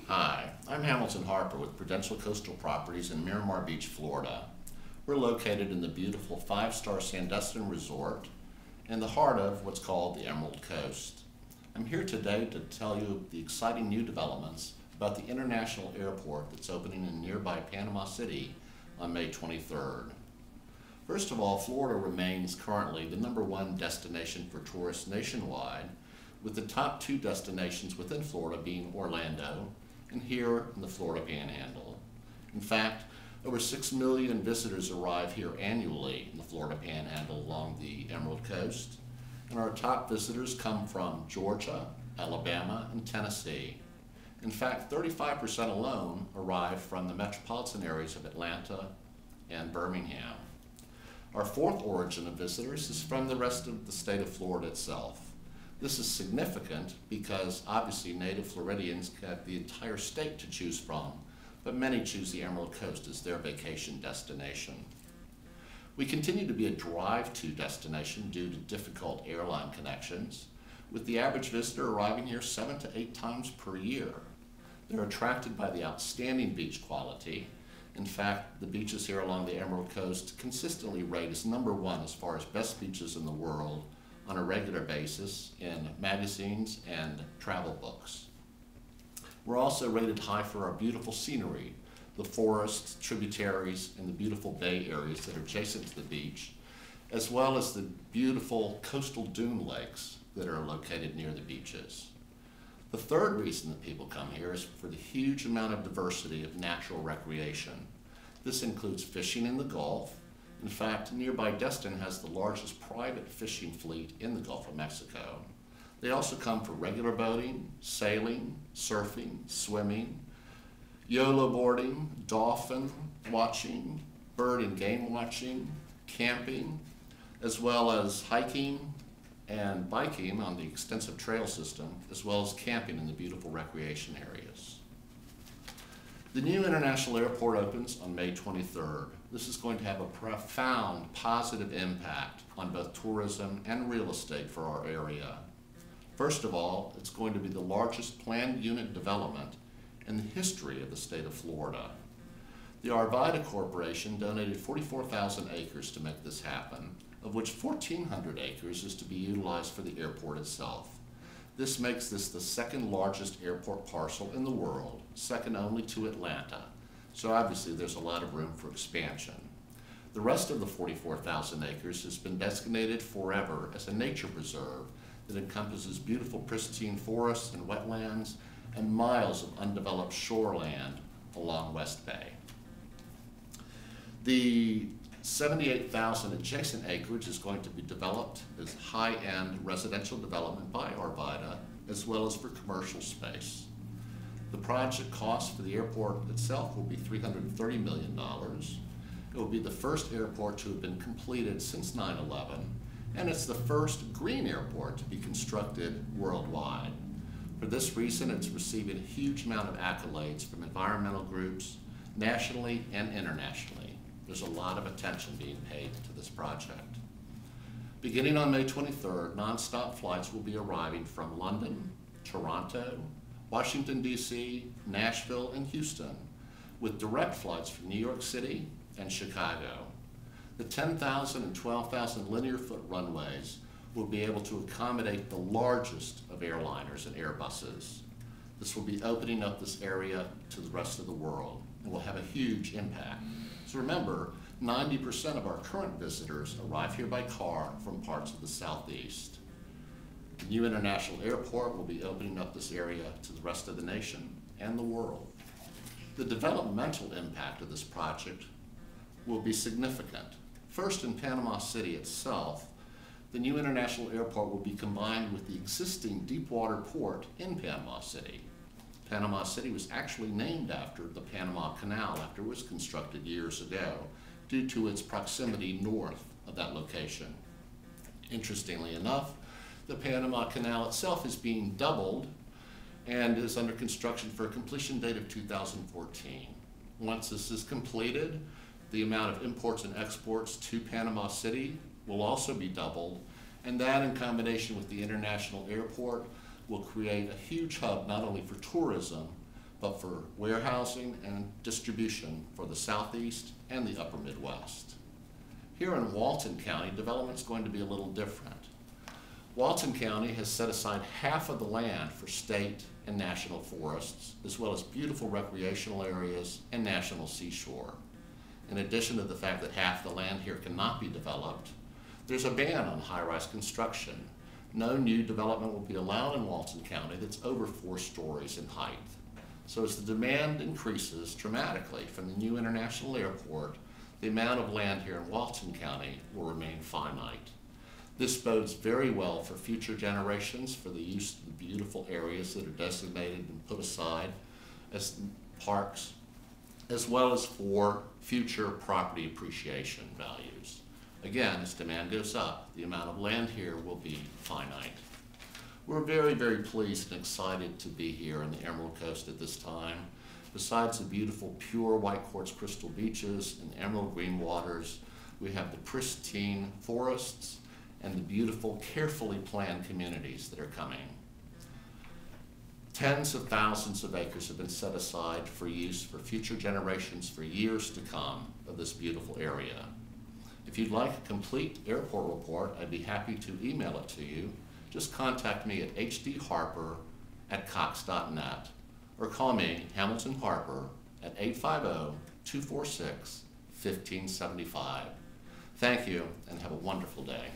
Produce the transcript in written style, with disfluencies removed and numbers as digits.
Hi, I'm Hamilton Harper with Prudential Coastal Properties in Miramar Beach, Florida. We're located in the beautiful five-star Sandestin Resort in the heart of what's called the Emerald Coast. I'm here today to tell you the exciting new developments about the international airport that's opening in nearby Panama City on May 23rd. First of all, Florida remains currently the #1 destination for tourists nationwide, with the top 2 destinations within Florida being Orlando and here in the Florida Panhandle. In fact, over 6 million visitors arrive here annually in the Florida Panhandle along the Emerald Coast, and our top visitors come from Georgia, Alabama, and Tennessee. In fact, 35% alone arrive from the metropolitan areas of Atlanta and Birmingham. Our fourth origin of visitors is from the rest of the state of Florida itself. This is significant because obviously native Floridians have the entire state to choose from, but many choose the Emerald Coast as their vacation destination. We continue to be a drive-to destination due to difficult airline connections, with the average visitor arriving here 7 to 8 times per year. They're attracted by the outstanding beach quality. In fact, the beaches here along the Emerald Coast consistently rate as #1 as far as best beaches in the world on a regular basis in magazines and travel books. We're also rated high for our beautiful scenery, the forests, tributaries, and the beautiful bay areas that are adjacent to the beach, as well as the beautiful coastal dune lakes that are located near the beaches. The third reason that people come here is for the huge amount of diversity of natural recreation. This includes fishing in the Gulf. In fact, nearby Destin has the largest private fishing fleet in the Gulf of Mexico. They also come for regular boating, sailing, surfing, swimming, YOLO boarding, dolphin watching, bird and game watching, camping, as well as hiking and biking on the extensive trail system, as well as camping in the beautiful recreation areas. The new international airport opens on May 23rd. This is going to have a profound positive impact on both tourism and real estate for our area. First of all, it's going to be the largest planned unit development in the history of the state of Florida. The Arvida Corporation donated 44,000 acres to make this happen, of which 1,400 acres is to be utilized for the airport itself. This makes this the second largest airport parcel in the world, second only to Atlanta. So obviously there's a lot of room for expansion. The rest of the 44,000 acres has been designated forever as a nature preserve that encompasses beautiful pristine forests and wetlands and miles of undeveloped shoreland along West Bay. The 78,000 adjacent acreage is going to be developed as high-end residential development by Arvida, as well as for commercial space. The project cost for the airport itself will be $330 million. It will be the first airport to have been completed since 9/11, and it's the first green airport to be constructed worldwide. For this reason, it's receiving a huge amount of accolades from environmental groups, nationally and internationally. There's a lot of attention being paid to this project. Beginning on May 23rd, nonstop flights will be arriving from London, Toronto, Washington, D.C., Nashville, and Houston, with direct flights from New York City and Chicago. The 10,000 and 12,000 linear foot runways will be able to accommodate the largest of airliners and Airbuses. This will be opening up this area to the rest of the world and will have a huge impact. So remember, 90% of our current visitors arrive here by car from parts of the Southeast. The new international airport will be opening up this area to the rest of the nation and the world. The developmental impact of this project will be significant. First, in Panama City itself, the new international airport will be combined with the existing deepwater port in Panama City. Panama City was actually named after the Panama Canal after it was constructed years ago due to its proximity north of that location. Interestingly enough, the Panama Canal itself is being doubled and is under construction for a completion date of 2014. Once this is completed, the amount of imports and exports to Panama City will also be doubled, and that in combination with the international airport will create a huge hub not only for tourism, but for warehousing and distribution for the Southeast and the Upper Midwest. Here in Walton County, development's going to be a little different. Walton County has set aside half of the land for state and national forests, as well as beautiful recreational areas and national seashore. In addition to the fact that half the land here cannot be developed, there's a ban on high-rise construction. No new development will be allowed in Walton County that's over 4 stories in height. So as the demand increases dramatically from the new international airport, the amount of land here in Walton County will remain finite. This bodes very well for future generations for the use of the beautiful areas that are designated and put aside as parks, as well as for future property appreciation values. Again, as demand goes up, the amount of land here will be finite. We're very, very pleased and excited to be here on the Emerald Coast at this time. Besides the beautiful pure white quartz crystal beaches and emerald green waters, we have the pristine forests and the beautiful, carefully planned communities that are coming. Tens of thousands of acres have been set aside for use for future generations for years to come of this beautiful area. If you'd like a complete airport report, I'd be happy to email it to you. Just contact me at hdharper@cox.net or call me, Hamilton Harper, at 850-246-1575. Thank you and have a wonderful day.